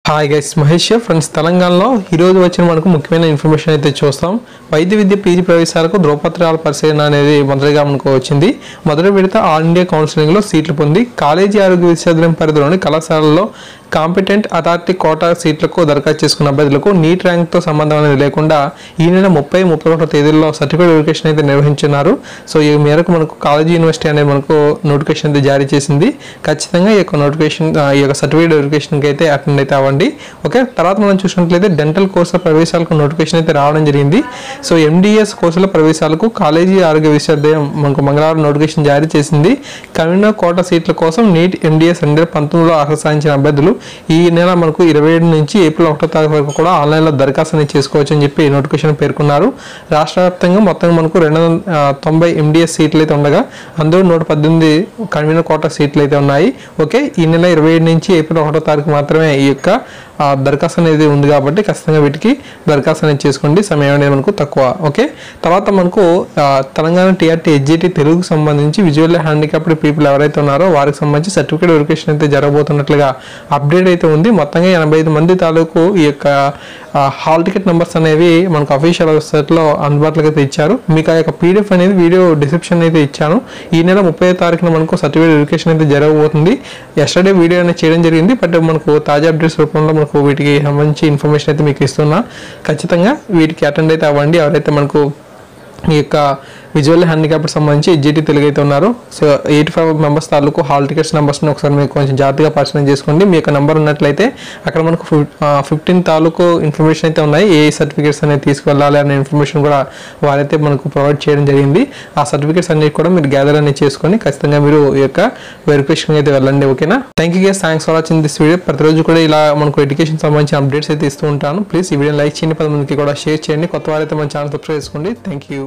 Hi guys, Mahesh friends. తెలంగాణలో ఈరోజు వచ్చిన మనకు ముఖ్యమైన ఇన్ఫర్మేషన్ అయితే చూస్తాం. వైద్య విద్య పీజీ ప్రవేశాలకు ధ్రువపత్రాల పరిశీలన అనేది మొదటిగా మనకు వచ్చింది. మొదటి విడత ఆల్ ఇండియా కౌన్సిలింగ్లో సీట్లు పొంది కాలేజీ ఆరోగ్య విశ్వవిద్యాలయం పరిధిలోని కళాశాలలో కాంపిటెంట్ అథారిటీ కోటా సీట్లకు దరఖాస్తు చేసుకున్న అభ్యర్థులకు నీట్ ర్యాంక్తో సంబంధం అనేది లేకుండా ఈ నెల 30-31 తేదీల్లో సర్టిఫికేట్ వెరిఫికేషన్ అయితే నిర్వహించున్నారు. సో ఈ మేరకు మనకు కాలేజీ యూనివర్సిటీ అనేది మనకు నోటిఫికేషన్ అయితే జారీ చేసింది. ఖచ్చితంగా ఈ యొక్క నోటిఫికేషన్ ఈ యొక్క సర్టిఫికేట్ వెరిఫికేషన్కి అయితే అటెండ్ అయితే అవ్వండి. ఓకే, తర్వాత మనం చూసినట్లయితే డెంటల్ కోర్సుల ప్రవేశాలకు నోటిఫికేషన్ అయితే రావడం జరిగింది. సో ఎండిఎస్ కోర్సుల ప్రవేశాలకు కాలేజీ ఆరోగ్య విశ్వవిద్యాలయం మనకు మంగళవారం నోటిఫికేషన్ జారీ చేసింది. కన్వీనర్ కోటా సీట్ల కోసం నీట్ ఎండిఎస్ 2019లో అర్హత సాధించిన అభ్యర్థులు ఈ నెల మనకు 27 నుంచి ఏప్రిల్ 1వ తారీఖు వరకు కూడా ఆన్లైన్లో దరఖాస్తు అనేది చేసుకోవచ్చు అని చెప్పి నోటిఫికేషన్ పేర్కొన్నారు. రాష్ట్ర వ్యాప్తంగా మొత్తం మనకు 290 ఎండిఎస్ సీట్లు అయితే ఉండగా అందులో 118 కన్వీనర్ కోటా సీట్లు అయితే ఉన్నాయి. ఓకే, ఈ నెల 27 నుంచి ఏప్రిల్ 1వ తారీఖు మాత్రమే ఈ యొక్క దరఖాస్తు అనేది ఉంది కాబట్టి ఖచ్చితంగా వీటికి దరఖాస్తు అనేది చేసుకోండి. సమయం అనేది మనకు తక్కువ. ఓకే, తర్వాత మనకు తెలంగాణ టీఆర్టీ ఎస్జిటి తెలుగుకు సంబంధించి విజువల్ హ్యాండిక్యాప్డ్ పీపుల్ ఎవరైతే ఉన్నారో వారికి సంబంధించి సర్టిఫికేట్ వెరిఫికేషన్ అయితే జరగబోతున్నట్లుగా అప్డేట్ అయితే ఉంది. మొత్తంగా 85 మంది తాలూకు ఈ యొక్క హాల్ టికెట్ నెంబర్స్ అనేవి మనకు అఫీషియల్ వెబ్సైట్లో అందుబాటులోకి అయితే ఇచ్చారు. మీకు ఆ యొక్క పీడిఎఫ్ అనేది వీడియో డిస్క్రిప్షన్ అయితే ఇచ్చాను. ఈ నెల 30వ తారీఖున మనకు సర్టిఫికేట్ వెరిఫికేషన్ అయితే జరగబోతుంది. ఎస్టర్డే వీడియో అనేది చేయడం జరిగింది, బట్ మనకు తాజా అప్డేట్స్ రూపంలో మనకు వీటికి సంబంధించి ఇన్ఫర్మేషన్ అయితే మీకు ఇస్తున్నా. ఖచ్చితంగా వీటికి అటెండ్ అయితే అవ్వండి ఎవరైతే మనకు ఈ యొక్క విజువల్ హ్యాండిక్యాప్కి సంబంధించి ఎస్జిటి తెలుగు అయితే ఉన్నారు. సో 85 మెంబర్స్ తాలూకు హాల్ టికెట్స్ నెంబర్స్ని ఒకసారి మీకు కొంచెం జాగ్రత్తగా పరిశీలన చేసుకోండి. మీ యొక్క నెంబర్ ఉన్నట్లయితే అక్కడ మనకు 15 తాలూకు ఇన్ఫర్మేషన్ అయితే ఉన్నాయి. ఏ సర్టిఫికేట్స్ అనేది తీసుకువెళ్ళాలి అనే ఇన్ఫర్మేషన్ కూడా వారైతే మనకు ప్రొవైడ్ చేయడం జరిగింది. ఆ సర్టిఫికేట్స్ అన్ని కూడా మీరు గ్యాదర్ అనేది చేసుకొని ఖచ్చితంగా మీరు ఈ యొక్క వెరిఫికేషన్ అయితే వెళ్ళండి. ఓకేనా, thank you guys, thanks for watching this video. ప్రతిరోజు కూడా ఇలా మనకు ఎడ్యుకేషన్ సంబంధించిన అప్డేట్స్ అయితే ఇస్తూ ఉంటాను. ప్లీజ్ ఈ వీడియో లైక్ చేయండి, 10 మందికి కూడా షేర్ చేయండి. కొత్త వారైతే మన ఛానల్ సబ్స్క్రైబ్ చేసుకోండి. Thank you.